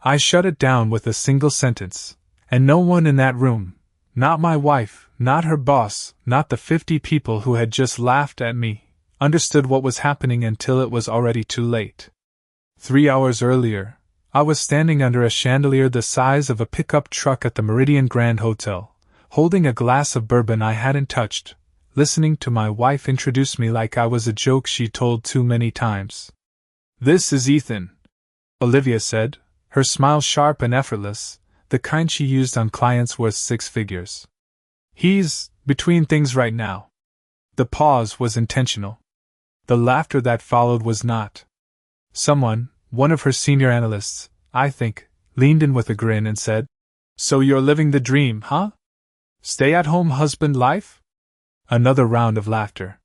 I shut it down with a single sentence. And no one in that room, not my wife, not her boss, not the 50 people who had just laughed at me, understood what was happening until it was already too late. 3 hours earlier, I was standing under a chandelier the size of a pickup truck at the Meridian Grand Hotel, holding a glass of bourbon I hadn't touched, listening to my wife introduce me like I was a joke she told too many times. "This is Ethan," Olivia said, her smile sharp and effortless, the kind she used on clients worth 6 figures. "He's between things right now." The pause was intentional. The laughter that followed was not. Someone, one of her senior analysts, I think, leaned in with a grin and said, "So you're living the dream, huh? Stay-at-home husband life?" Another round of laughter.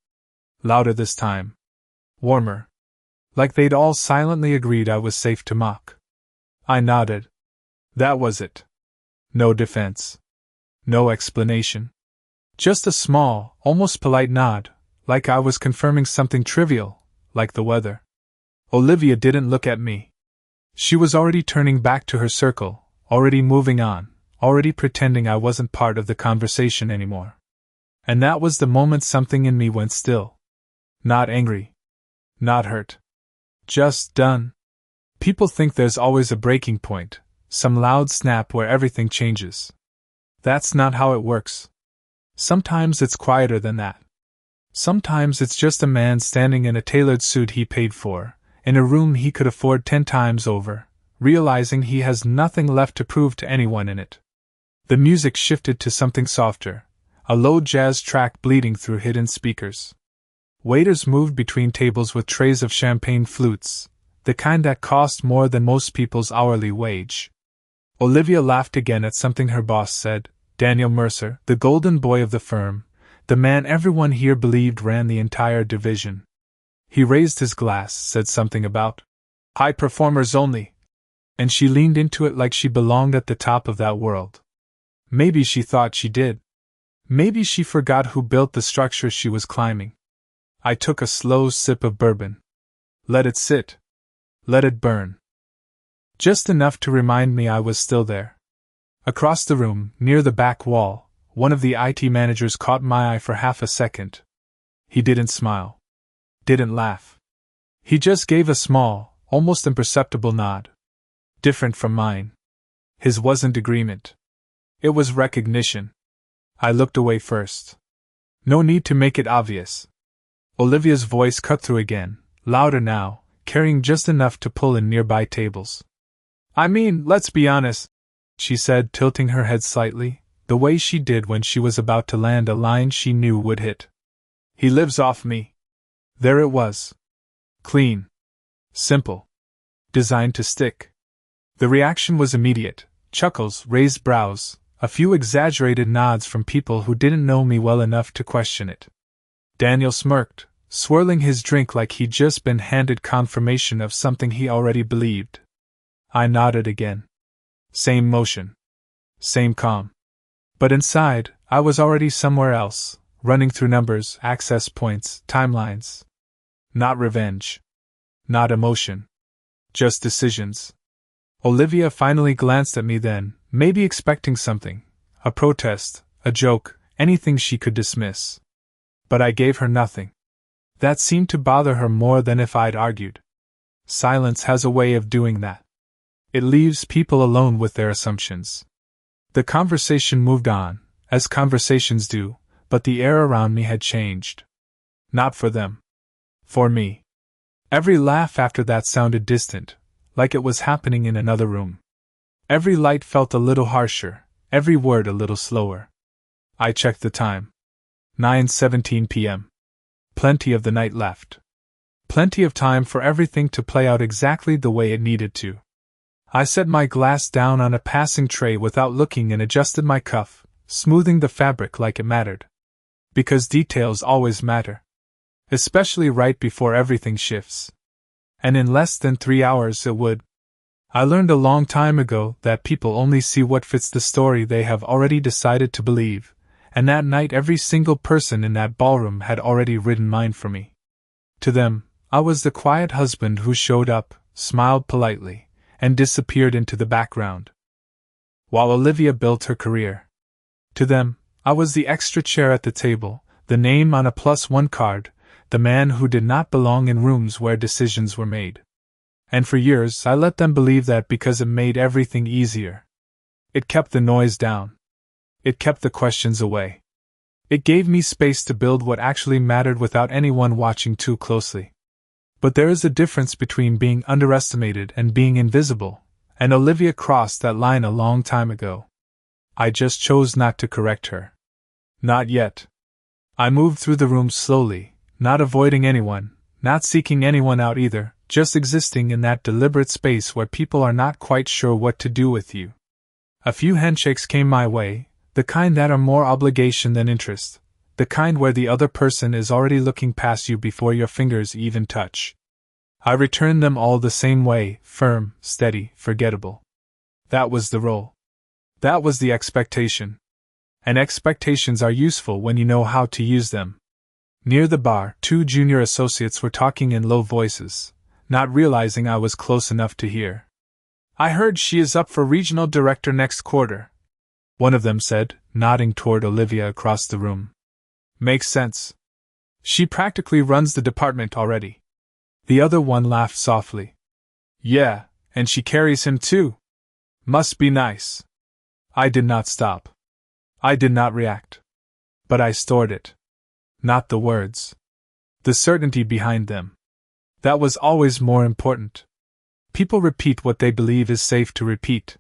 Louder this time. Warmer. Like they'd all silently agreed I was safe to mock. I nodded. That was it. No defense. No explanation. Just a small, almost polite nod, like I was confirming something trivial, like the weather. Olivia didn't look at me. She was already turning back to her circle, already moving on, already pretending I wasn't part of the conversation anymore. And that was the moment something in me went still. Not angry. Not hurt. Just done. People think there's always a breaking point, some loud snap where everything changes. That's not how it works. Sometimes it's quieter than that. Sometimes it's just a man standing in a tailored suit he paid for, in a room he could afford 10 times over, realizing he has nothing left to prove to anyone in it. The music shifted to something softer, a low jazz track bleeding through hidden speakers. Waiters moved between tables with trays of champagne flutes, the kind that cost more than most people's hourly wage. Olivia laughed again at something her boss said, Daniel Mercer, the golden boy of the firm, the man everyone here believed ran the entire division. He raised his glass, said something about high performers only, and she leaned into it like she belonged at the top of that world. Maybe she thought she did. Maybe she forgot who built the structure she was climbing. I took a slow sip of bourbon. Let it sit. Let it burn. Just enough to remind me I was still there. Across the room, near the back wall, one of the IT managers caught my eye for half a second. He didn't smile. Didn't laugh. He just gave a small, almost imperceptible nod. Different from mine. His wasn't agreement. It was recognition. I looked away first. No need to make it obvious. Olivia's voice cut through again, louder now, carrying just enough to pull in nearby tables. I mean, let's be honest, she said, tilting her head slightly, the way she did when she was about to land a line she knew would hit. He lives off me. There it was. Clean. Simple. Designed to stick. The reaction was immediate. Chuckles, raised brows, a few exaggerated nods from people who didn't know me well enough to question it. Daniel smirked, swirling his drink like he'd just been handed confirmation of something he already believed. I nodded again. Same motion. Same calm. But inside, I was already somewhere else, running through numbers, access points, timelines. Not revenge. Not emotion. Just decisions. Olivia finally glanced at me then, maybe expecting something. A protest, a joke, anything she could dismiss. But I gave her nothing. That seemed to bother her more than if I'd argued. Silence has a way of doing that. It leaves people alone with their assumptions. The conversation moved on, as conversations do, but the air around me had changed. Not for them. For me. Every laugh after that sounded distant, like it was happening in another room. Every light felt a little harsher, every word a little slower. I checked the time. 9:17 p.m. Plenty of the night left. Plenty of time for everything to play out exactly the way it needed to. I set my glass down on a passing tray without looking and adjusted my cuff, smoothing the fabric like it mattered. Because details always matter. Especially right before everything shifts. And in less than 3 hours it would. I learned a long time ago that people only see what fits the story they have already decided to believe, and that night every single person in that ballroom had already written mine for me. To them, I was the quiet husband who showed up, smiled politely, and disappeared into the background. While Olivia built her career. To them, I was the extra chair at the table, the name on a +1 card, the man who did not belong in rooms where decisions were made. And for years I let them believe that because it made everything easier. It kept the noise down. It kept the questions away. It gave me space to build what actually mattered without anyone watching too closely. But there is a difference between being underestimated and being invisible, and Olivia crossed that line a long time ago. I just chose not to correct her. Not yet. I moved through the room slowly, not avoiding anyone, not seeking anyone out either, just existing in that deliberate space where people are not quite sure what to do with you. A few handshakes came my way, the kind that are more obligation than interest, the kind where the other person is already looking past you before your fingers even touch. I returned them all the same way, firm, steady, forgettable. That was the role. That was the expectation. And expectations are useful when you know how to use them. Near the bar, 2 junior associates were talking in low voices, not realizing I was close enough to hear. "I heard she is up for regional director next quarter," one of them said, nodding toward Olivia across the room. "Makes sense. She practically runs the department already." The other one laughed softly. "Yeah, and she carries him too. Must be nice." I did not stop. I did not react. But I stored it. Not the words. The certainty behind them. That was always more important. People repeat what they believe is safe to repeat.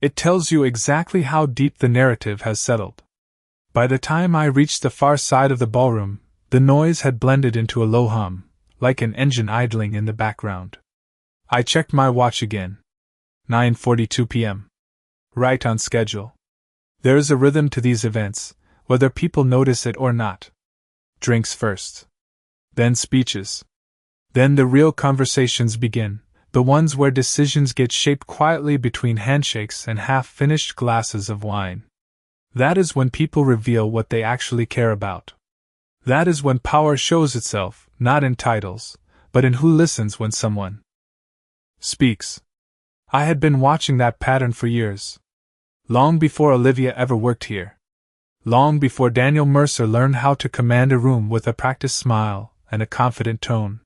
It tells you exactly how deep the narrative has settled. By the time I reached the far side of the ballroom, the noise had blended into a low hum, like an engine idling in the background. I checked my watch again. 9:42 p.m. Right on schedule. There is a rhythm to these events, whether people notice it or not. Drinks first. Then speeches. Then the real conversations begin, the ones where decisions get shaped quietly between handshakes and half-finished glasses of wine. That is when people reveal what they actually care about. That is when power shows itself, not in titles, but in who listens when someone speaks. I had been watching that pattern for years. Long before Olivia ever worked here. Long before Daniel Mercer learned how to command a room with a practiced smile and a confident tone.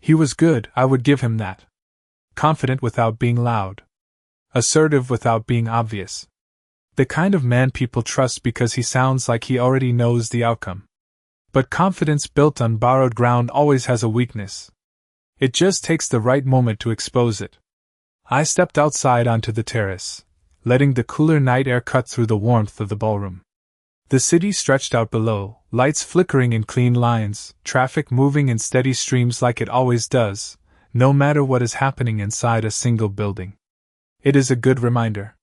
He was good, I would give him that. Confident without being loud. Assertive without being obvious. The kind of man people trust because he sounds like he already knows the outcome. But confidence built on borrowed ground always has a weakness. It just takes the right moment to expose it. I stepped outside onto the terrace, letting the cooler night air cut through the warmth of the ballroom. The city stretched out below, lights flickering in clean lines, traffic moving in steady streams like it always does, no matter what is happening inside a single building. It is a good reminder.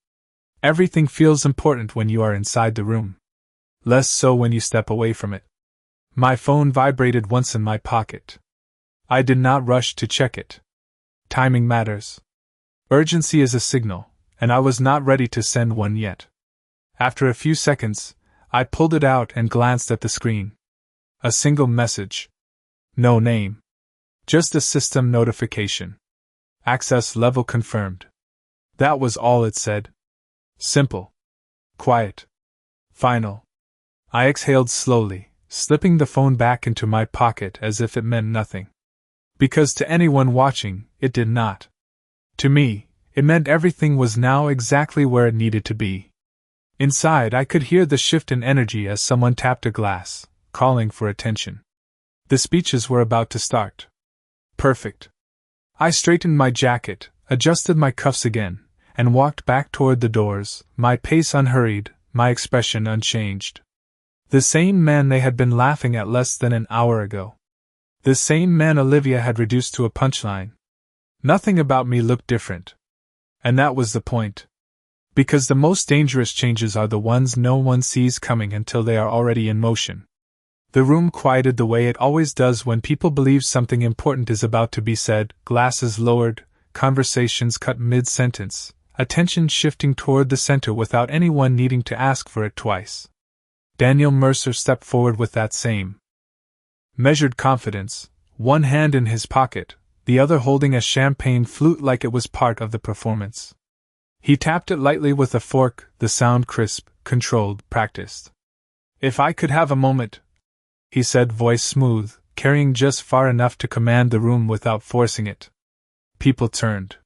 Everything feels important when you are inside the room. Less so when you step away from it. My phone vibrated once in my pocket. I did not rush to check it. Timing matters. Urgency is a signal, and I was not ready to send one yet. After a few seconds, I pulled it out and glanced at the screen. A single message. No name. Just a system notification. Access level confirmed. That was all it said. Simple. Quiet. Final. I exhaled slowly, slipping the phone back into my pocket as if it meant nothing. Because to anyone watching, it did not. To me, it meant everything was now exactly where it needed to be. Inside, I could hear the shift in energy as someone tapped a glass, calling for attention. The speeches were about to start. Perfect. I straightened my jacket, adjusted my cuffs again, and walked back toward the doors, my pace unhurried, my expression unchanged. The same man they had been laughing at less than an hour ago. The same man Olivia had reduced to a punchline. Nothing about me looked different. And that was the point. Because the most dangerous changes are the ones no one sees coming until they are already in motion. The room quieted the way it always does when people believe something important is about to be said, glasses lowered, conversations cut mid-sentence, attention shifting toward the center without anyone needing to ask for it twice. Daniel Mercer stepped forward with that same measured confidence, one hand in his pocket, the other holding a champagne flute like it was part of the performance. He tapped it lightly with a fork, the sound crisp, controlled, practiced. "If I could have a moment," he said, voice smooth, carrying just far enough to command the room without forcing it. People turned.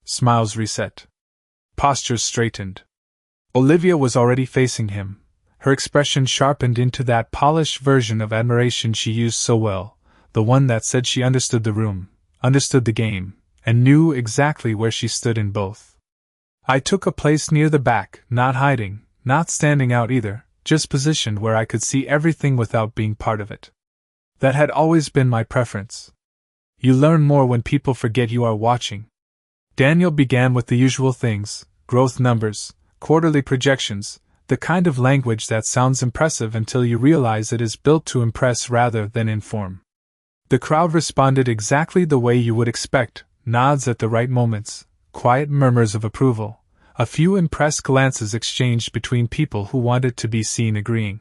Smiles reset. Postures straightened. Olivia was already facing him, her expression sharpened into that polished version of admiration she used so well, the one that said she understood the room, understood the game, and knew exactly where she stood in both. I took a place near the back, not hiding, not standing out either, just positioned where I could see everything without being part of it. That had always been my preference. You learn more when people forget you are watching. Daniel began with the usual things: growth numbers, quarterly projections, the kind of language that sounds impressive until you realize it is built to impress rather than inform. The crowd responded exactly the way you would expect: nods at the right moments, quiet murmurs of approval, a few impressed glances exchanged between people who wanted to be seen agreeing.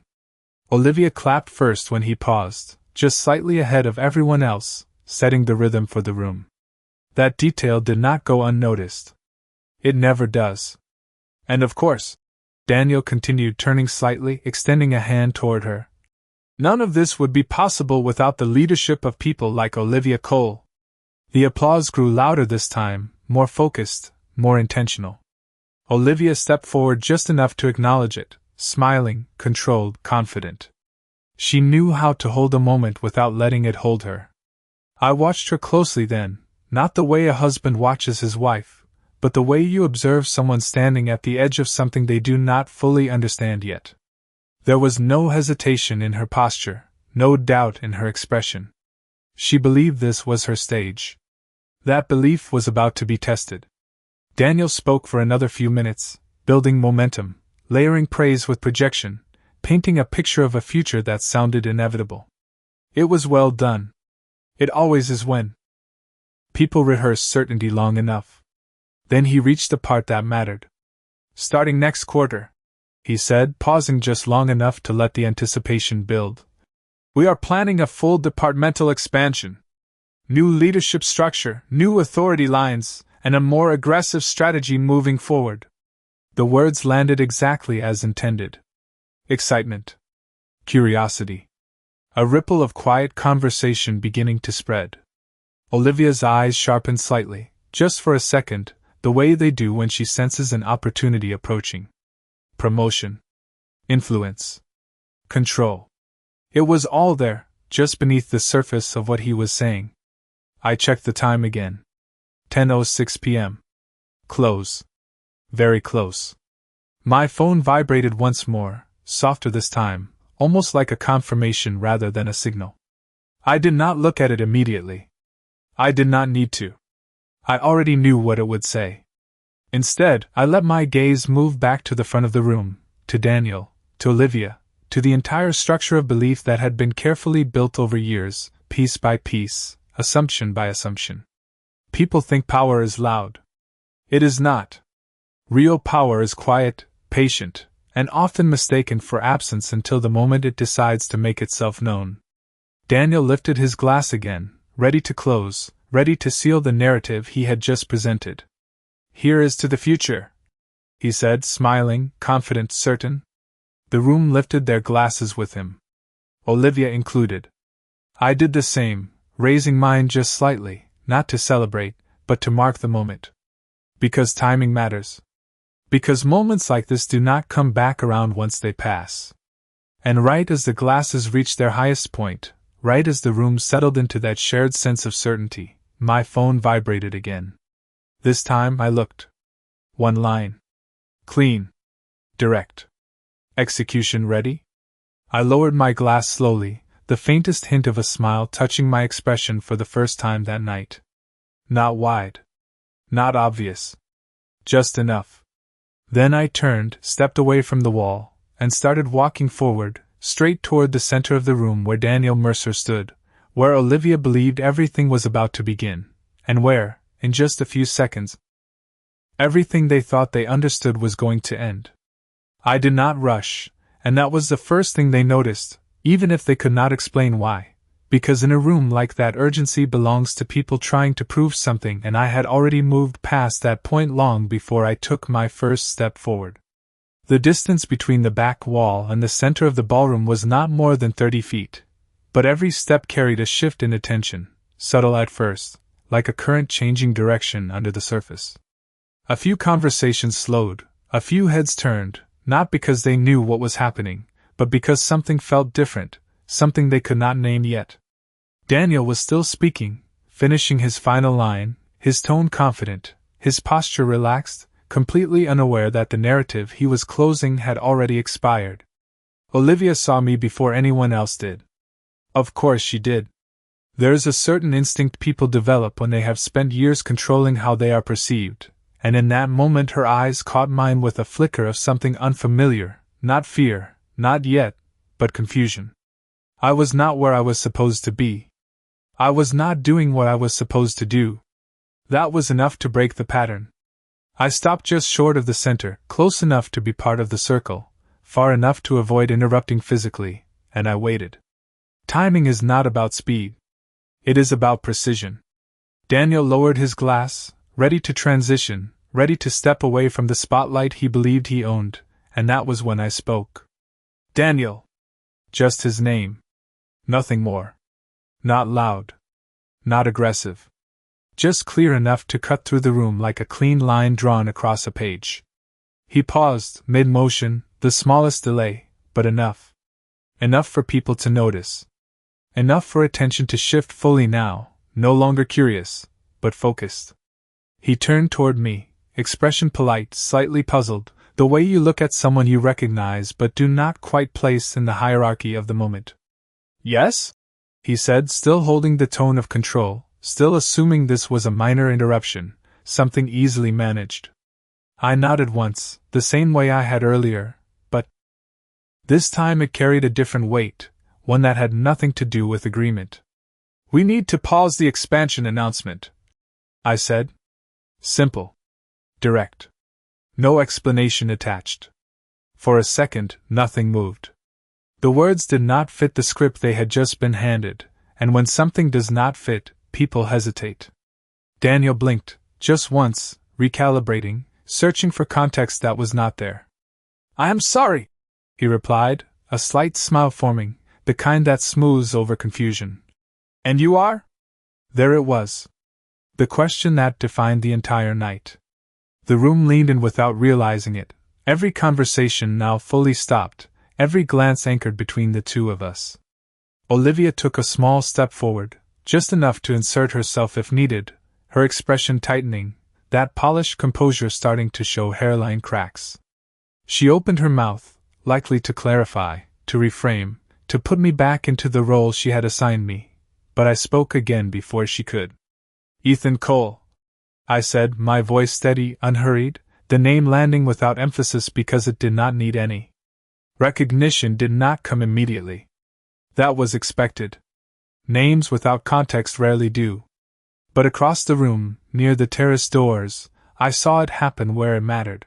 Olivia clapped first when he paused, just slightly ahead of everyone else, setting the rhythm for the room. That detail did not go unnoticed. It never does. And of course, Daniel continued, turning slightly, extending a hand toward her, none of this would be possible without the leadership of people like Olivia Cole. The applause grew louder this time, more focused, more intentional. Olivia stepped forward just enough to acknowledge it, smiling, controlled, confident. She knew how to hold a moment without letting it hold her. I watched her closely then, not the way a husband watches his wife, but the way you observe someone standing at the edge of something they do not fully understand yet. There was no hesitation in her posture, no doubt in her expression. She believed this was her stage. That belief was about to be tested. Daniel spoke for another few minutes, building momentum, layering praise with projection, painting a picture of a future that sounded inevitable. It was well done. It always is when people rehearse certainty long enough. Then he reached the part that mattered. Starting next quarter, he said, pausing just long enough to let the anticipation build. We are planning a full departmental expansion. New leadership structure, new authority lines, and a more aggressive strategy moving forward. The words landed exactly as intended. Excitement. Curiosity. A ripple of quiet conversation beginning to spread. Olivia's eyes sharpened slightly, just for a second, the way they do when she senses an opportunity approaching. Promotion. Influence. Control. It was all there, just beneath the surface of what he was saying. I checked the time again. 10:06 p.m. Close. Very close. My phone vibrated once more, softer this time, almost like a confirmation rather than a signal. I did not look at it immediately. I did not need to. I already knew what it would say. Instead, I let my gaze move back to the front of the room, to Daniel, to Olivia, to the entire structure of belief that had been carefully built over years, piece by piece, assumption by assumption. People think power is loud. It is not. Real power is quiet, patient, and often mistaken for absence until the moment it decides to make itself known. Daniel lifted his glass again, ready to close, ready to seal the narrative he had just presented. Here is to the future, he said, smiling, confident, certain. The room lifted their glasses with him. Olivia included. I did the same, raising mine just slightly, not to celebrate, but to mark the moment. Because timing matters. Because moments like this do not come back around once they pass. And right as the glasses reached their highest point, right as the room settled into that shared sense of certainty, my phone vibrated again. This time I looked. One line. Clean. Direct. Execution ready? I lowered my glass slowly, the faintest hint of a smile touching my expression for the first time that night. Not wide. Not obvious. Just enough. Then I turned, stepped away from the wall, and started walking forward, straight toward the center of the room where Daniel Mercer stood, where Olivia believed everything was about to begin, and where, in just a few seconds, everything they thought they understood was going to end. I did not rush, and that was the first thing they noticed, even if they could not explain why, Because in a room like that, urgency belongs to people trying to prove something, and I had already moved past that point long before I took my first step forward. The distance between the back wall and the center of the ballroom was not more than 30 feet, but every step carried a shift in attention, subtle at first, like a current changing direction under the surface. A few conversations slowed, a few heads turned, not because they knew what was happening, but because something felt different, something they could not name yet. Daniel was still speaking, finishing his final line, his tone confident, his posture relaxed, completely unaware that the narrative he was closing had already expired. Olivia saw me before anyone else did. Of course she did. There's a certain instinct people develop when they have spent years controlling how they are perceived, and in that moment her eyes caught mine with a flicker of something unfamiliar, not fear, not yet, but confusion. I was not where I was supposed to be. I was not doing what I was supposed to do. That was enough to break the pattern. I stopped just short of the center, close enough to be part of the circle, far enough to avoid interrupting physically, and I waited. Timing is not about speed. It is about precision. Daniel lowered his glass, ready to transition, ready to step away from the spotlight he believed he owned, and that was when I spoke. Daniel. Just his name. Nothing more. Not loud. Not aggressive. Just clear enough to cut through the room like a clean line drawn across a page. He paused, mid-motion, the smallest delay, but enough. Enough for people to notice. Enough for attention to shift fully now, no longer curious, but focused. He turned toward me, expression polite, slightly puzzled, the way you look at someone you recognize but do not quite place in the hierarchy of the moment. Yes? He said, still holding the tone of control, still assuming this was a minor interruption, something easily managed. I nodded once, the same way I had earlier, but this time it carried a different weight, one that had nothing to do with agreement. We need to pause the expansion announcement, I said. Simple. Direct. No explanation attached. For a second, nothing moved. The words did not fit the script they had just been handed, and when something does not fit, people hesitate. Daniel blinked, just once, recalibrating, searching for context that was not there. I am sorry, he replied, a slight smile forming, the kind that smooths over confusion. And you are? There it was. The question that defined the entire night. The room leaned in without realizing it, every conversation now fully stopped, every glance anchored between the two of us. Olivia took a small step forward, just enough to insert herself if needed, her expression tightening, that polished composure starting to show hairline cracks. She opened her mouth, likely to clarify, to reframe, to put me back into the role she had assigned me, but I spoke again before she could. Ethan Cole, I said, my voice steady, unhurried, the name landing without emphasis because it did not need any. Recognition did not come immediately. That was expected. Names without context rarely do. But across the room, near the terrace doors, I saw it happen where it mattered.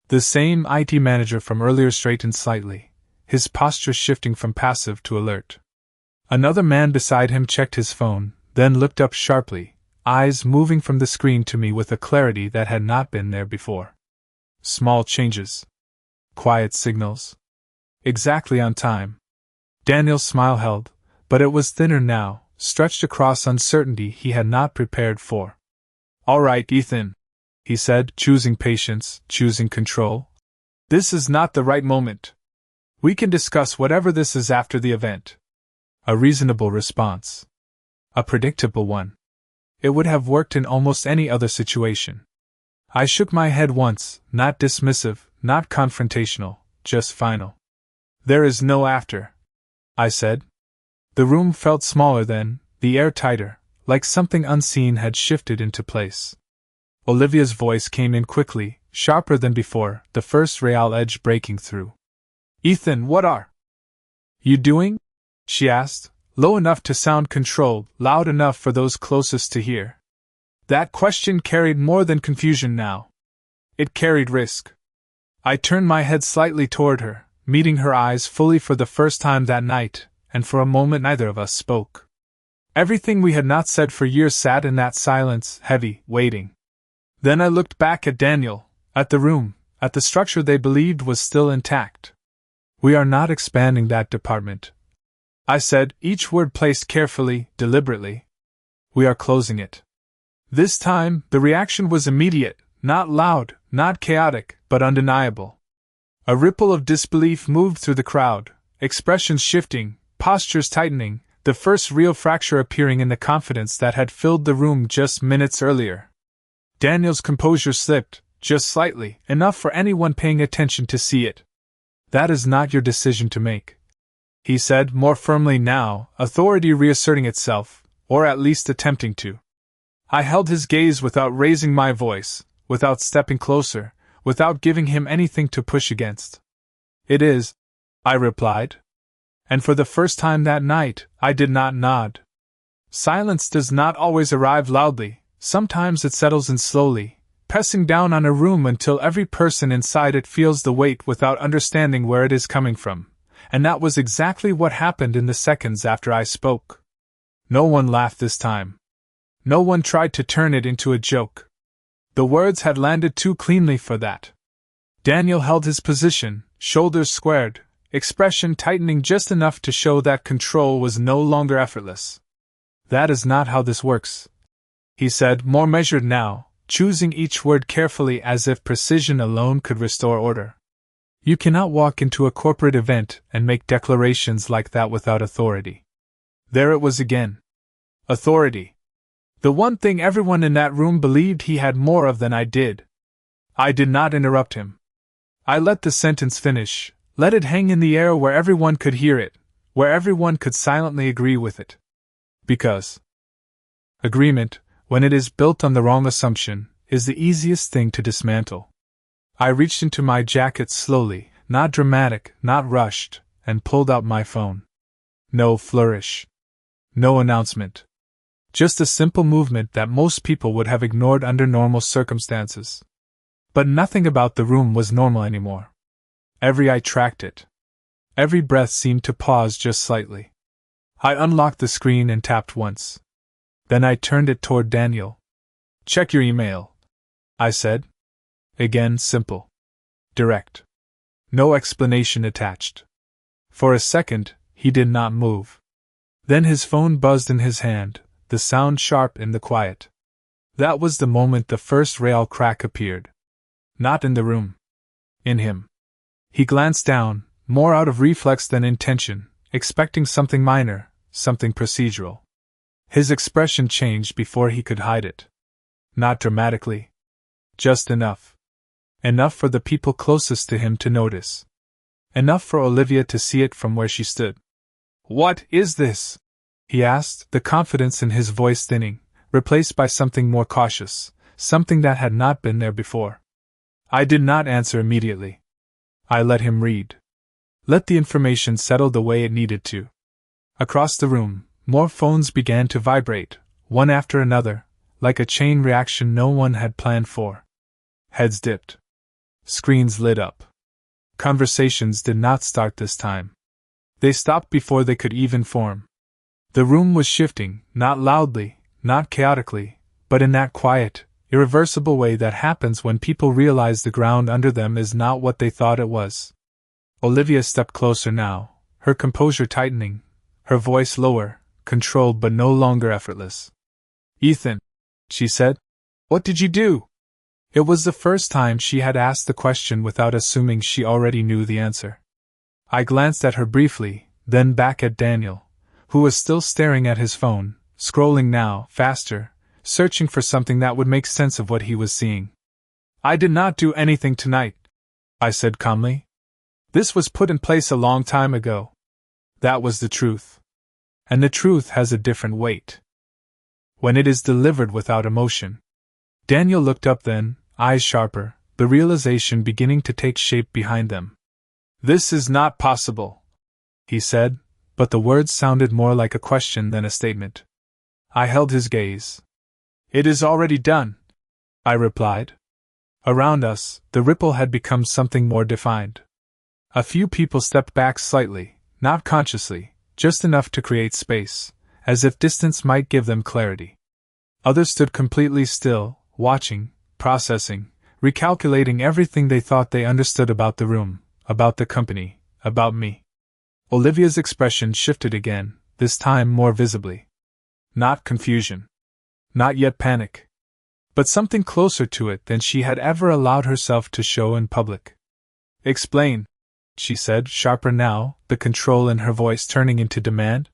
The same IT manager from earlier straightened slightly, his posture shifting from passive to alert. Another man beside him checked his phone, then looked up sharply, eyes moving from the screen to me with a clarity that had not been there before. Small changes. Quiet signals. Exactly on time. Daniel's smile held, but it was thinner now, stretched across uncertainty he had not prepared for. All right, Ethan, he said, choosing patience, choosing control. This is not the right moment. We can discuss whatever this is after the event. A reasonable response. A predictable one. It would have worked in almost any other situation. I shook my head once, not dismissive, not confrontational, just final. There is no after, I said. The room felt smaller then, the air tighter, like something unseen had shifted into place. Olivia's voice came in quickly, sharper than before, the first real edge breaking through. Ethan, what are you doing? She asked, low enough to sound controlled, loud enough for those closest to hear. That question carried more than confusion now. It carried risk. I turned my head slightly toward her, meeting her eyes fully for the first time that night, and for a moment neither of us spoke. Everything we had not said for years sat in that silence, heavy, waiting. Then I looked back at Daniel, at the room, at the structure they believed was still intact. "We are not expanding that department," I said, each word placed carefully, deliberately. "We are closing it." This time, the reaction was immediate, not loud, not chaotic, but undeniable. A ripple of disbelief moved through the crowd, expressions shifting, postures tightening, the first real fracture appearing in the confidence that had filled the room just minutes earlier. Daniel's composure slipped, just slightly, enough for anyone paying attention to see it. "That is not your decision to make," he said, more firmly now, authority reasserting itself, or at least attempting to. I held his gaze without raising my voice, without stepping closer, without giving him anything to push against. "It is," I replied. And for the first time that night, I did not nod. Silence does not always arrive loudly, sometimes it settles in slowly, pressing down on a room until every person inside it feels the weight without understanding where it is coming from, and that was exactly what happened in the seconds after I spoke. No one laughed this time. No one tried to turn it into a joke. The words had landed too cleanly for that. Daniel held his position, shoulders squared, expression tightening just enough to show that control was no longer effortless. "That is not how this works," he said, more measured now, choosing each word carefully as if precision alone could restore order. "You cannot walk into a corporate event and make declarations like that without authority." There it was again. Authority. The one thing everyone in that room believed he had more of than I did. I did not interrupt him. I let the sentence finish, let it hang in the air where everyone could hear it, where everyone could silently agree with it. Because agreement, when it is built on the wrong assumption, is the easiest thing to dismantle. I reached into my jacket slowly, not dramatic, not rushed, and pulled out my phone. No flourish. No announcement. Just a simple movement that most people would have ignored under normal circumstances. But nothing about the room was normal anymore. Every eye tracked it. Every breath seemed to pause just slightly. I unlocked the screen and tapped once. Then I turned it toward Daniel. "Check your email," I said. Again, simple. Direct. No explanation attached. For a second, he did not move. Then his phone buzzed in his hand, the sound sharp in the quiet. That was the moment the first real crack appeared. Not in the room. In him. He glanced down, more out of reflex than intention, expecting something minor, something procedural. His expression changed before he could hide it. Not dramatically. Just enough. Enough for the people closest to him to notice. Enough for Olivia to see it from where she stood. "What is this?" he asked, the confidence in his voice thinning, replaced by something more cautious, something that had not been there before. I did not answer immediately. I let him read. Let the information settle the way it needed to. Across the room, more phones began to vibrate, one after another, like a chain reaction no one had planned for. Heads dipped. Screens lit up. Conversations did not start this time. They stopped before they could even form. The room was shifting, not loudly, not chaotically, but in that quiet, irreversible way that happens when people realize the ground under them is not what they thought it was. Olivia stepped closer now, her composure tightening, her voice lower, controlled but no longer effortless. "Ethan," she said, "what did you do?" It was the first time she had asked the question without assuming she already knew the answer. I glanced at her briefly, then back at Daniel, who was still staring at his phone, scrolling now, faster, searching for something that would make sense of what he was seeing. "I did not do anything tonight," I said calmly. "This was put in place a long time ago." That was the truth. And the truth has a different weight when it is delivered without emotion. Daniel looked up then, eyes sharper, the realization beginning to take shape behind them. "This is not possible," he said, but the words sounded more like a question than a statement. I held his gaze. "It is already done," I replied. Around us, the ripple had become something more defined. A few people stepped back slightly, not consciously, just enough to create space, as if distance might give them clarity. Others stood completely still, watching, processing, recalculating everything they thought they understood about the room, about the company, about me. Olivia's expression shifted again, this time more visibly. Not confusion. Not yet panic. But something closer to it than she had ever allowed herself to show in public. "Explain," she said, sharper now, the control in her voice turning into demand.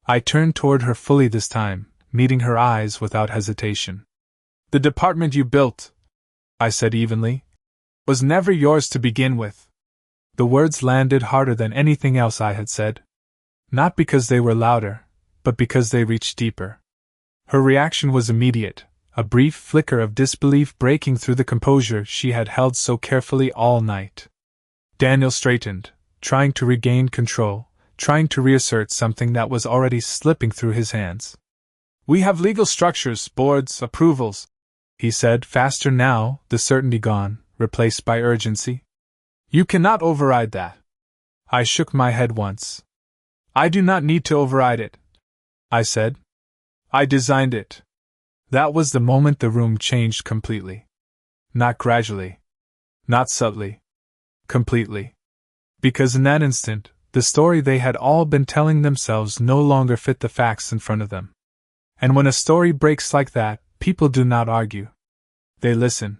I turned toward her fully this time, meeting her eyes without hesitation. "The department you built," I said evenly, "was never yours to begin with." The words landed harder than anything else I had said. Not because they were louder, but because they reached deeper. Her reaction was immediate, a brief flicker of disbelief breaking through the composure she had held so carefully all night. Daniel straightened, trying to regain control, trying to reassert something that was already slipping through his hands. "We have legal structures, boards, approvals," he said, faster now, the certainty gone, replaced by urgency. "You cannot override that." I shook my head once. "I do not need to override it," I said. "I designed it." That was the moment the room changed completely. Not gradually. Not subtly. Completely. Because in that instant, the story they had all been telling themselves no longer fit the facts in front of them. And when a story breaks like that, people do not argue. They listen.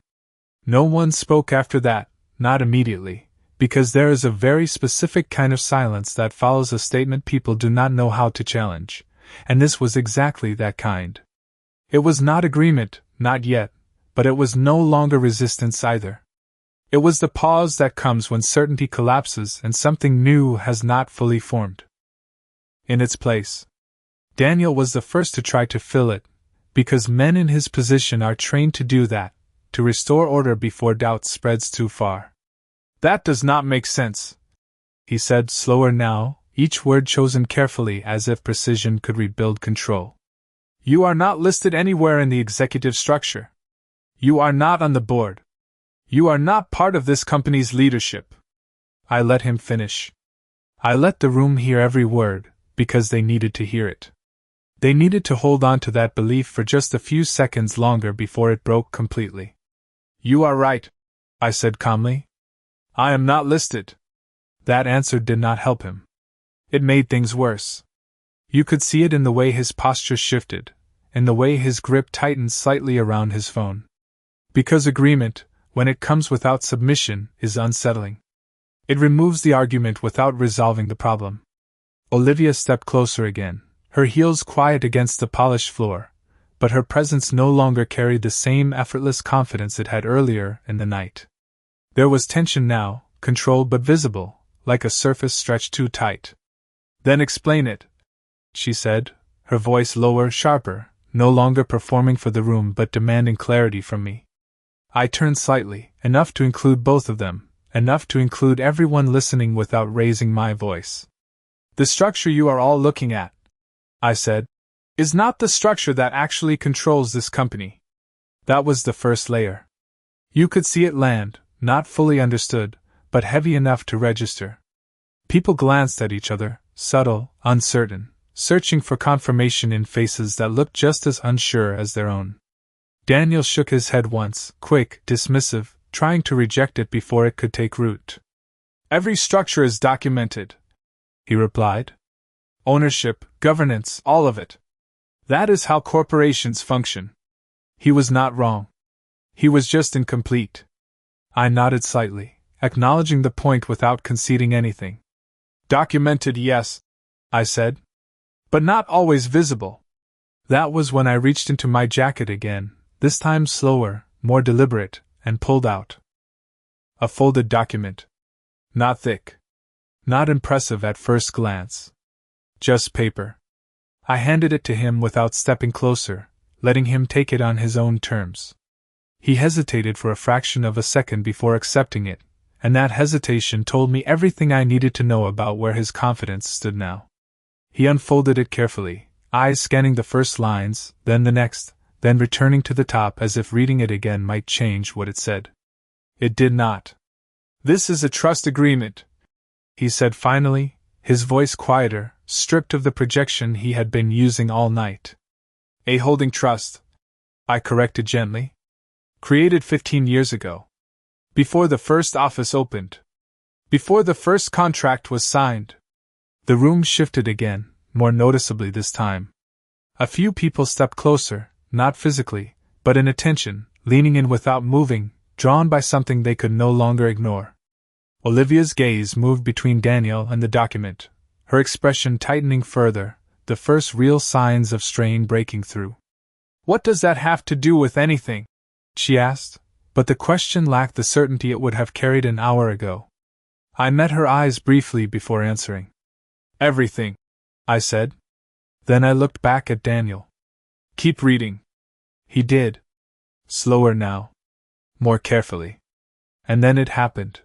No one spoke after that, not immediately, because there is a very specific kind of silence that follows a statement people do not know how to challenge, and this was exactly that kind. It was not agreement, not yet, but it was no longer resistance either. It was the pause that comes when certainty collapses and something new has not fully formed. In its place. Daniel was the first to try to fill it, because men in his position are trained to do that, to restore order before doubt spreads too far. "That does not make sense," he said, slower now, each word chosen carefully as if precision could rebuild control. "You are not listed anywhere in the executive structure. You are not on the board. You are not part of this company's leadership." I let him finish. I let the room hear every word, because they needed to hear it. They needed to hold on to that belief for just a few seconds longer before it broke completely. "You are right," I said calmly. "I am not listed." That answer did not help him. It made things worse. You could see it in the way his posture shifted, in the way his grip tightened slightly around his phone. Because agreement, when it comes without submission, is unsettling. It removes the argument without resolving the problem. Olivia stepped closer again, her heels quiet against the polished floor, but her presence no longer carried the same effortless confidence it had earlier in the night. There was tension now, controlled but visible, like a surface stretched too tight. "Then explain it," she said, her voice lower, sharper, no longer performing for the room but demanding clarity from me. I turned slightly, enough to include both of them, enough to include everyone listening without raising my voice. "The structure you are all looking at," I said, "is not the structure that actually controls this company." That was the first layer. You could see it land, not fully understood, but heavy enough to register. People glanced at each other, subtle, uncertain, searching for confirmation in faces that looked just as unsure as their own. Daniel shook his head once, quick, dismissive, trying to reject it before it could take root. "Every structure is documented," he replied. "Ownership, governance, all of it. That is how corporations function." He was not wrong. He was just incomplete. I nodded slightly, acknowledging the point without conceding anything. "Documented, yes," I said. "But not always visible." That was when I reached into my jacket again, this time slower, more deliberate, and pulled out a folded document. Not thick. Not impressive at first glance. Just paper. I handed it to him without stepping closer, letting him take it on his own terms. He hesitated for a fraction of a second before accepting it, and that hesitation told me everything I needed to know about where his confidence stood now. He unfolded it carefully, eyes scanning the first lines, then the next, then returning to the top as if reading it again might change what it said. It did not. "This is a trust agreement," he said finally, his voice quieter, stripped of the projection he had been using all night. A holding trust, I corrected gently. Created 15 years ago. Before the first office opened. Before the first contract was signed. The room shifted again, more noticeably this time. A few people stepped closer, not physically, but in attention, leaning in without moving, drawn by something they could no longer ignore. Olivia's gaze moved between Daniel and the document, her expression tightening further, the first real signs of strain breaking through. "What does that have to do with anything?" she asked, but the question lacked the certainty it would have carried an hour ago. I met her eyes briefly before answering. "Everything," I said. Then I looked back at Daniel. "Keep reading." He did. Slower now. More carefully. And then it happened.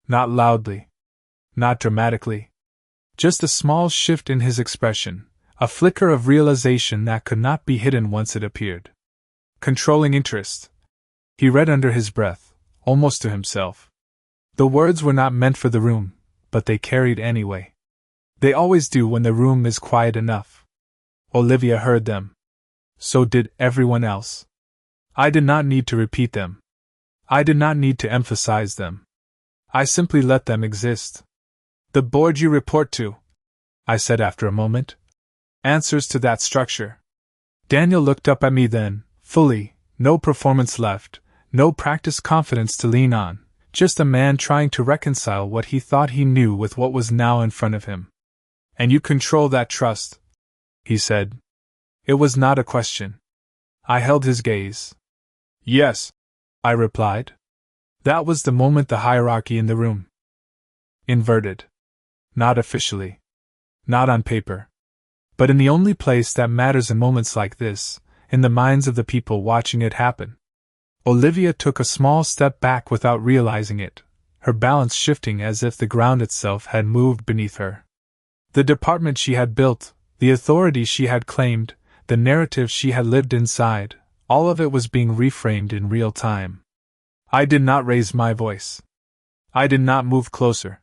Not loudly. Not dramatically. Just a small shift in his expression, a flicker of realization that could not be hidden once it appeared. "Controlling interest," he read under his breath, almost to himself. The words were not meant for the room, but they carried anyway. They always do when the room is quiet enough. Olivia heard them. So did everyone else. I did not need to repeat them. I did not need to emphasize them. I simply let them exist. "The board you report to," I said after a moment, "answers to that structure." Daniel looked up at me then, fully, no performance left, no practiced confidence to lean on, just a man trying to reconcile what he thought he knew with what was now in front of him. "And you control that trust," he said. It was not a question. I held his gaze. "Yes," I replied. That was the moment the hierarchy in the room inverted. Not officially. Not on paper. But in the only place that matters in moments like this, in the minds of the people watching it happen. Olivia took a small step back without realizing it, her balance shifting as if the ground itself had moved beneath her. The department she had built, the authority she had claimed, the narrative she had lived inside, all of it was being reframed in real time. I did not raise my voice. I did not move closer.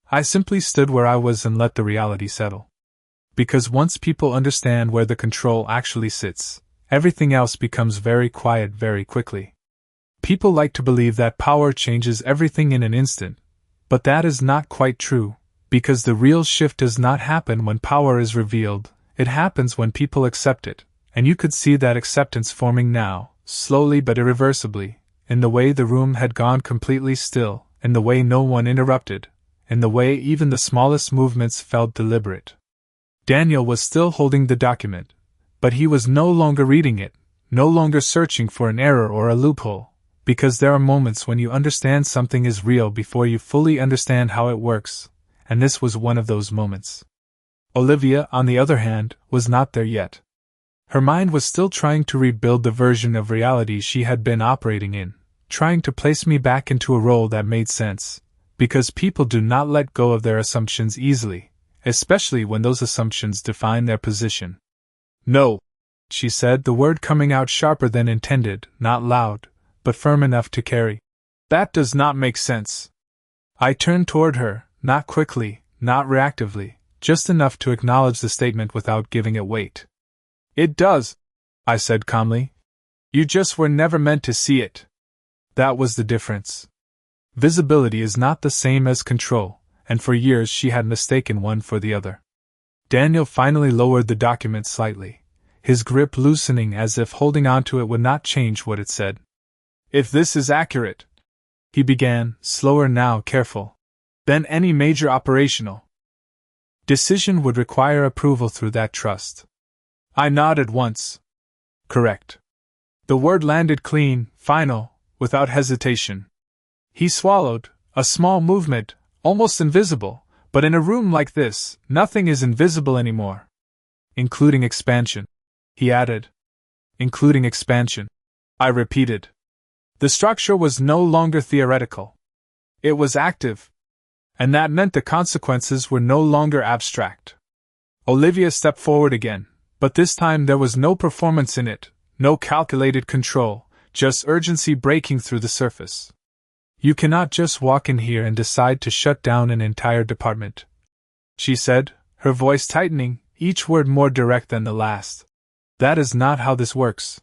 I simply stood where I was and let the reality settle. Because once people understand where the control actually sits, everything else becomes very quiet very quickly. People like to believe that power changes everything in an instant, but that is not quite true, because the real shift does not happen when power is revealed, it happens when people accept it, and you could see that acceptance forming now, slowly but irreversibly, in the way the room had gone completely still, in the way no one interrupted, in the way even the smallest movements felt deliberate. Daniel was still holding the document, but he was no longer reading it, no longer searching for an error or a loophole, because there are moments when you understand something is real before you fully understand how it works, and this was one of those moments. Olivia, on the other hand, was not there yet. Her mind was still trying to rebuild the version of reality she had been operating in, trying to place me back into a role that made sense, because people do not let go of their assumptions easily, especially when those assumptions define their position. "No," she said, the word coming out sharper than intended, not loud, but firm enough to carry. "That does not make sense." I turned toward her, not quickly, not reactively, just enough to acknowledge the statement without giving it weight. "It does," I said calmly. "You just were never meant to see it." That was the difference. Visibility is not the same as control, and for years she had mistaken one for the other. Daniel finally lowered the document slightly, his grip loosening as if holding onto it would not change what it said. "If this is accurate," he began, slower now, careful, "then any major operational decision would require approval through that trust." I nodded once. "Correct." The word landed clean, final, without hesitation. He swallowed, a small movement, almost invisible, but in a room like this, nothing is invisible anymore. "Including expansion," he added. "Including expansion," I repeated. The structure was no longer theoretical. It was active. And that meant the consequences were no longer abstract. Olivia stepped forward again, but this time there was no performance in it, no calculated control, just urgency breaking through the surface. "You cannot just walk in here and decide to shut down an entire department," she said, her voice tightening, each word more direct than the last. That is not how this works.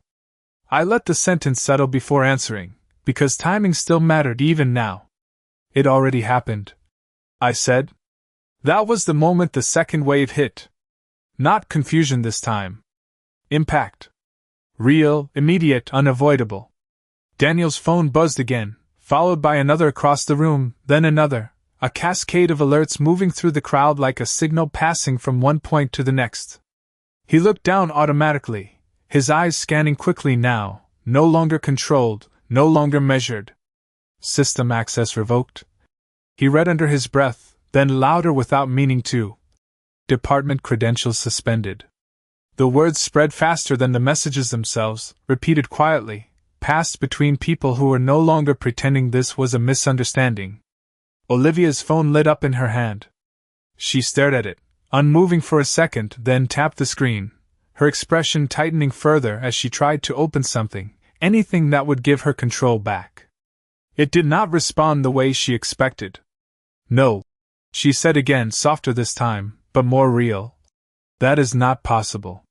I let the sentence settle before answering, because timing still mattered even now. It already happened, I said. That was the moment the second wave hit. Not confusion this time. Impact. Real, immediate, unavoidable. Daniel's phone buzzed again, followed by another across the room, then another, a cascade of alerts moving through the crowd like a signal passing from one point to the next. He looked down automatically, his eyes scanning quickly now, no longer controlled, no longer measured. System access revoked. He read under his breath, then louder without meaning to. Department credentials suspended. The words spread faster than the messages themselves, repeated quietly, passed between people who were no longer pretending this was a misunderstanding. Olivia's phone lit up in her hand. She stared at it, unmoving for a second, then tapped the screen, her expression tightening further as she tried to open something, anything that would give her control back. It did not respond the way she expected. No, she said again, softer this time, but more real. That is not possible.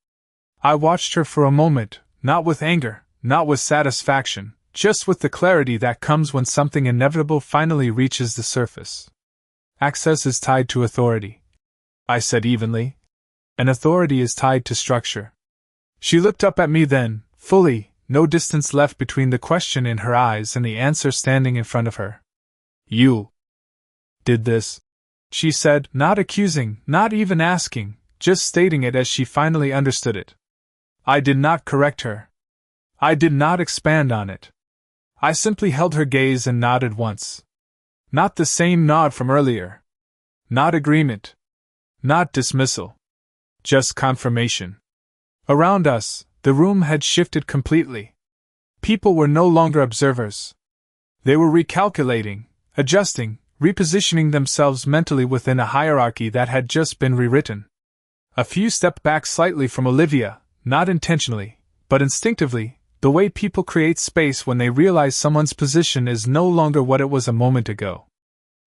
I watched her for a moment, not with anger, not with satisfaction, just with the clarity that comes when something inevitable finally reaches the surface. Access is tied to authority, I said evenly. And authority is tied to structure. She looked up at me then, fully, no distance left between the question in her eyes and the answer standing in front of her. You did this, she said, not accusing, not even asking, just stating it as she finally understood it. I did not correct her. I did not expand on it. I simply held her gaze and nodded once. Not the same nod from earlier. Not agreement. Not dismissal. Just confirmation. Around us, the room had shifted completely. People were no longer observers. They were recalculating, adjusting, repositioning themselves mentally within a hierarchy that had just been rewritten. A few stepped back slightly from Olivia, not intentionally, but instinctively, the way people create space when they realize someone's position is no longer what it was a moment ago.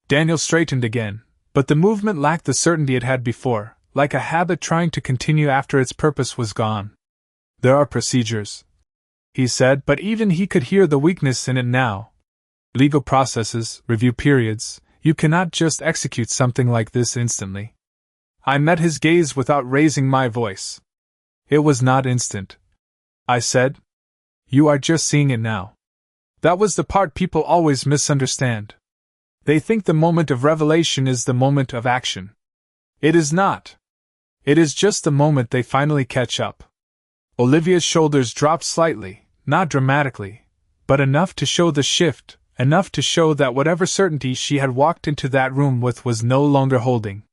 Daniel straightened again, but the movement lacked the certainty it had before, like a habit trying to continue after its purpose was gone. There are procedures, he said, but even he could hear the weakness in it now. Legal processes, review periods, you cannot just execute something like this instantly. I met his gaze without raising my voice. It was not instant, I said. You are just seeing it now. That was the part people always misunderstand. They think the moment of revelation is the moment of action. It is not. It is just the moment they finally catch up. Olivia's shoulders dropped slightly, not dramatically, but enough to show the shift, enough to show that whatever certainty she had walked into that room with was no longer holding.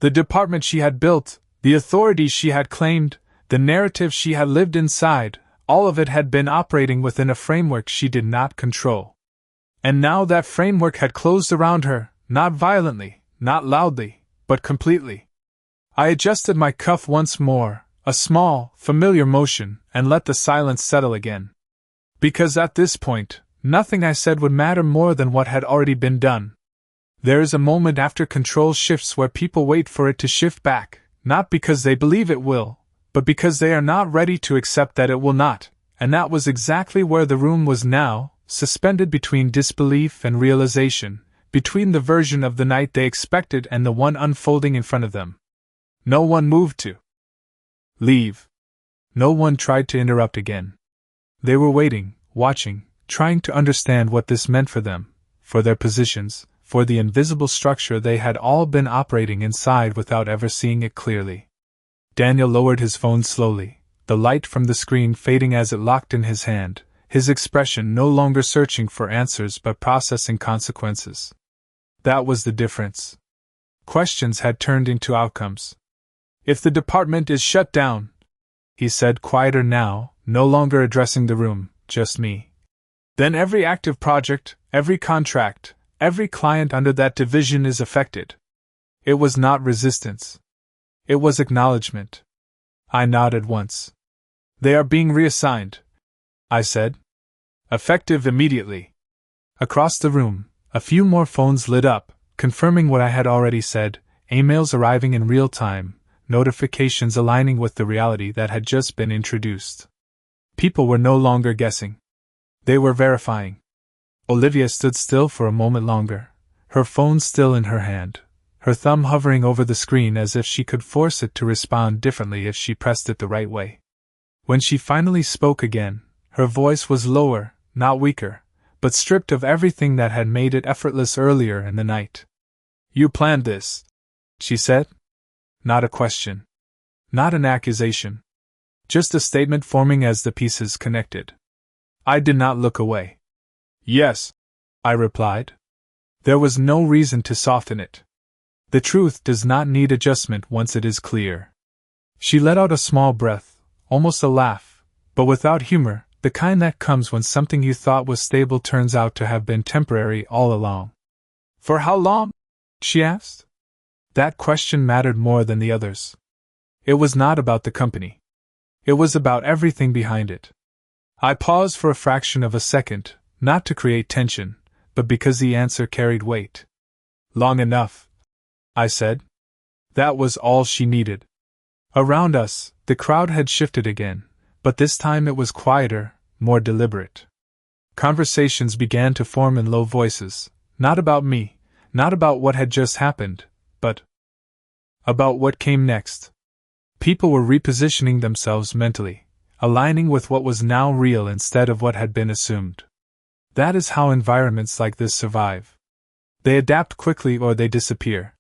The department she had built, the authority she had claimed, the narrative she had lived inside, all of it had been operating within a framework she did not control. And now that framework had closed around her, not violently, not loudly, but completely. I adjusted my cuff once more, a small, familiar motion, and let the silence settle again. Because at this point, nothing I said would matter more than what had already been done. There is a moment after control shifts where people wait for it to shift back, not because they believe it will, but because they are not ready to accept that it will not, and that was exactly where the room was now, suspended between disbelief and realization, between the version of the night they expected and the one unfolding in front of them. No one moved to leave. No one tried to interrupt again. They were waiting, watching, trying to understand what this meant for them, for their positions, for the invisible structure they had all been operating inside without ever seeing it clearly. Daniel lowered his phone slowly, the light from the screen fading as it locked in his hand, his expression no longer searching for answers but processing consequences. That was the difference. Questions had turned into outcomes. If the department is shut down, he said, quieter now, no longer addressing the room, just me, then every active project, every contract, every client under that division is affected. It was not resistance. It was acknowledgement. I nodded once. They are being reassigned, I said. Effective immediately. Across the room, a few more phones lit up, confirming what I had already said, emails arriving in real time, notifications aligning with the reality that had just been introduced. People were no longer guessing. They were verifying. Olivia stood still for a moment longer, her phone still in her hand, her thumb hovering over the screen as if she could force it to respond differently if she pressed it the right way. When she finally spoke again, her voice was lower, not weaker, but stripped of everything that had made it effortless earlier in the night. "You planned this," she said. Not a question. Not an accusation. Just a statement forming as the pieces connected. I did not look away. "Yes," I replied. There was no reason to soften it. The truth does not need adjustment once it is clear. She let out a small breath, almost a laugh, but without humor, the kind that comes when something you thought was stable turns out to have been temporary all along. "For how long?" she asked. That question mattered more than the others. It was not about the company. It was about everything behind it. I paused for a fraction of a second, not to create tension, but because the answer carried weight. "Long enough," I said. That was all she needed. Around us, the crowd had shifted again, but this time it was quieter, more deliberate. Conversations began to form in low voices, not about me, not about what had just happened, but about what came next. People were repositioning themselves mentally, aligning with what was now real instead of what had been assumed. That is how environments like this survive. They adapt quickly or they disappear.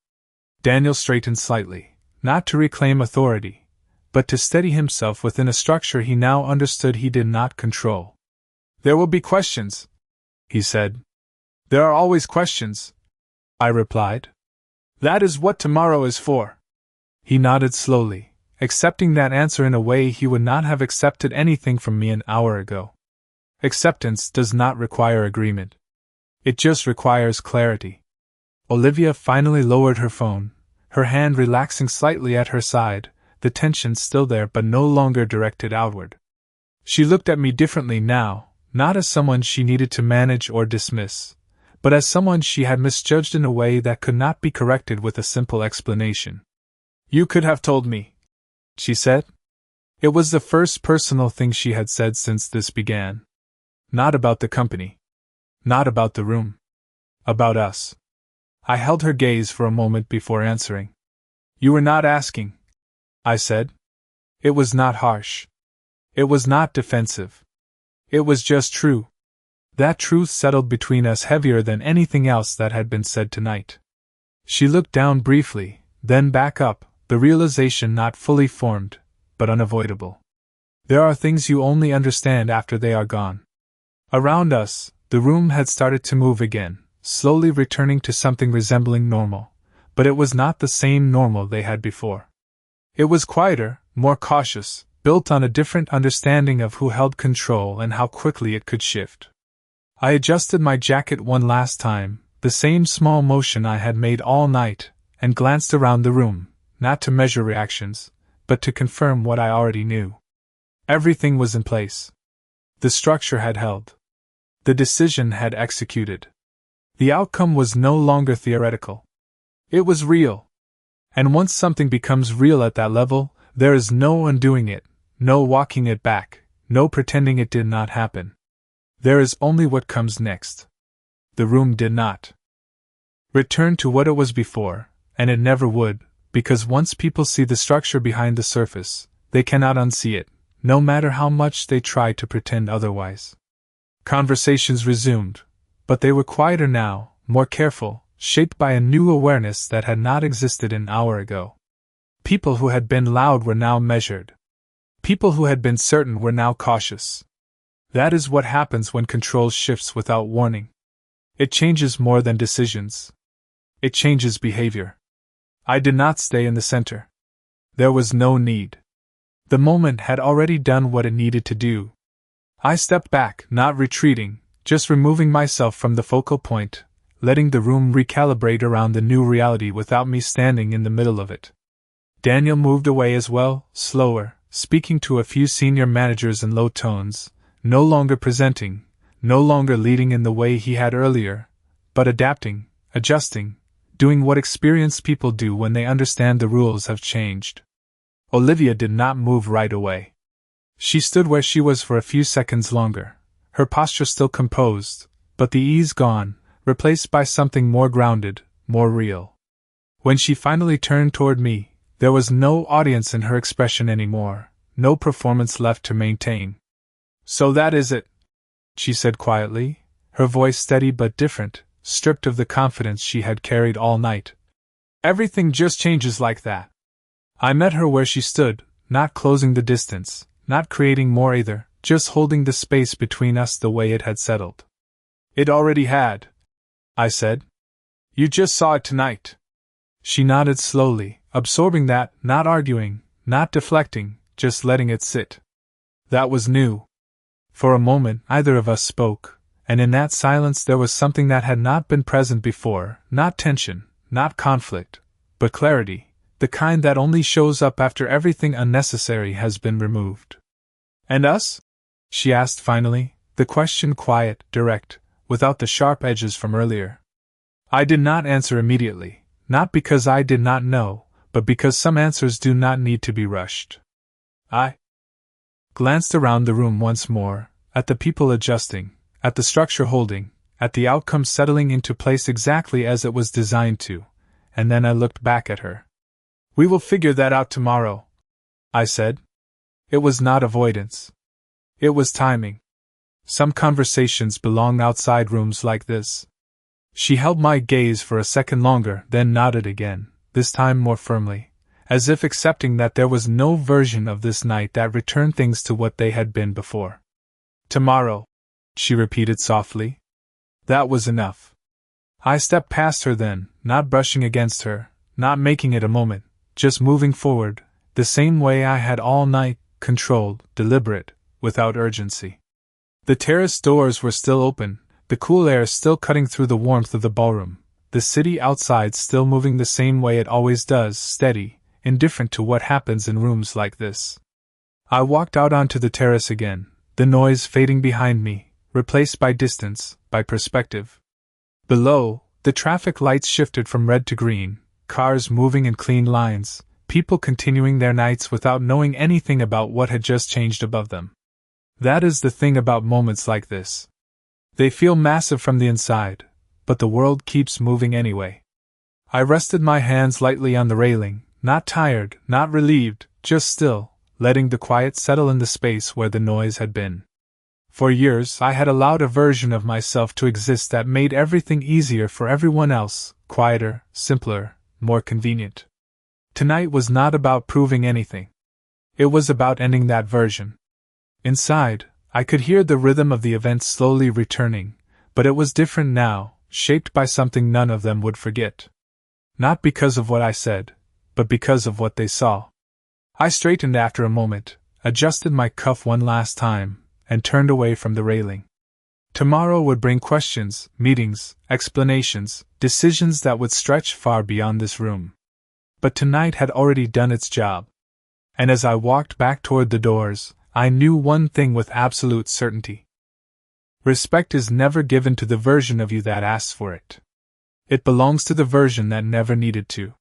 Daniel straightened slightly, not to reclaim authority, but to steady himself within a structure he now understood he did not control. "There will be questions," he said. "There are always questions," I replied. "That is what tomorrow is for." He nodded slowly, accepting that answer in a way he would not have accepted anything from me an hour ago. Acceptance does not require agreement. It just requires clarity. Olivia finally lowered her phone, her hand relaxing slightly at her side, the tension still there but no longer directed outward. She looked at me differently now, not as someone she needed to manage or dismiss, but as someone she had misjudged in a way that could not be corrected with a simple explanation. "You could have told me," she said. It was the first personal thing she had said since this began. Not about the company. Not about the room. About us. I held her gaze for a moment before answering. "You were not asking," I said. It was not harsh. It was not defensive. It was just true. That truth settled between us heavier than anything else that had been said tonight. She looked down briefly, then back up, the realization not fully formed, but unavoidable. There are things you only understand after they are gone. Around us, the room had started to move again, slowly returning to something resembling normal, but it was not the same normal they had before. It was quieter, more cautious, built on a different understanding of who held control and how quickly it could shift. I adjusted my jacket one last time, the same small motion I had made all night, and glanced around the room, not to measure reactions, but to confirm what I already knew. Everything was in place. The structure had held. The decision had executed. The outcome was no longer theoretical. It was real. And once something becomes real at that level, there is no undoing it, no walking it back, no pretending it did not happen. There is only what comes next. The room did not return to what it was before, and it never would, because once people see the structure behind the surface, they cannot unsee it, no matter how much they try to pretend otherwise. Conversations resumed, but they were quieter now, more careful, shaped by a new awareness that had not existed an hour ago. People who had been loud were now measured. People who had been certain were now cautious. That is what happens when control shifts without warning. It changes more than decisions. It changes behavior. I did not stay in the center. There was no need. The moment had already done what it needed to do. I stepped back, not retreating, just removing myself from the focal point, letting the room recalibrate around the new reality without me standing in the middle of it. Daniel moved away as well, slower, speaking to a few senior managers in low tones, no longer presenting, no longer leading in the way he had earlier, but adapting, adjusting, doing what experienced people do when they understand the rules have changed. Olivia did not move right away. She stood where she was for a few seconds longer, her posture still composed, but the ease gone, replaced by something more grounded, more real. When she finally turned toward me, there was no audience in her expression anymore, no performance left to maintain. "So that is it," she said quietly, her voice steady but different, stripped of the confidence she had carried all night. "Everything just changes like that." I met her where she stood, not closing the distance, not creating more either, just holding the space between us the way it had settled. "It already had," I said. "You just saw it tonight." She nodded slowly, absorbing that, not arguing, not deflecting, just letting it sit. That was new. For a moment, neither of us spoke, and in that silence there was something that had not been present before, not tension, not conflict, but clarity, the kind that only shows up after everything unnecessary has been removed. "And us?" she asked finally, the question quiet, direct, without the sharp edges from earlier. I did not answer immediately, not because I did not know, but because some answers do not need to be rushed. I glanced around the room once more, at the people adjusting, at the structure holding, at the outcome settling into place exactly as it was designed to, and then I looked back at her. "We will figure that out tomorrow," I said. It was not avoidance. It was timing. Some conversations belong outside rooms like this. She held my gaze for a second longer, then nodded again, this time more firmly, as if accepting that there was no version of this night that returned things to what they had been before. "Tomorrow," she repeated softly. That was enough. I stepped past her then, not brushing against her, not making it a moment, just moving forward, the same way I had all night, controlled, deliberate, without urgency. The terrace doors were still open, the cool air still cutting through the warmth of the ballroom, the city outside still moving the same way it always does, steady, indifferent to what happens in rooms like this. I walked out onto the terrace again, the noise fading behind me, replaced by distance, by perspective. Below, the traffic lights shifted from red to green, cars moving in clean lines, people continuing their nights without knowing anything about what had just changed above them. That is the thing about moments like this. They feel massive from the inside, but the world keeps moving anyway. I rested my hands lightly on the railing, not tired, not relieved, just still, letting the quiet settle in the space where the noise had been. For years I had allowed a version of myself to exist that made everything easier for everyone else, quieter, simpler, more convenient. Tonight was not about proving anything. It was about ending that version. Inside, I could hear the rhythm of the events slowly returning, but it was different now, shaped by something none of them would forget. Not because of what I said, but because of what they saw. I straightened after a moment, adjusted my cuff one last time, and turned away from the railing. Tomorrow would bring questions, meetings, explanations, decisions that would stretch far beyond this room. But tonight had already done its job. And as I walked back toward the doors, I knew one thing with absolute certainty. Respect is never given to the version of you that asks for it. It belongs to the version that never needed to.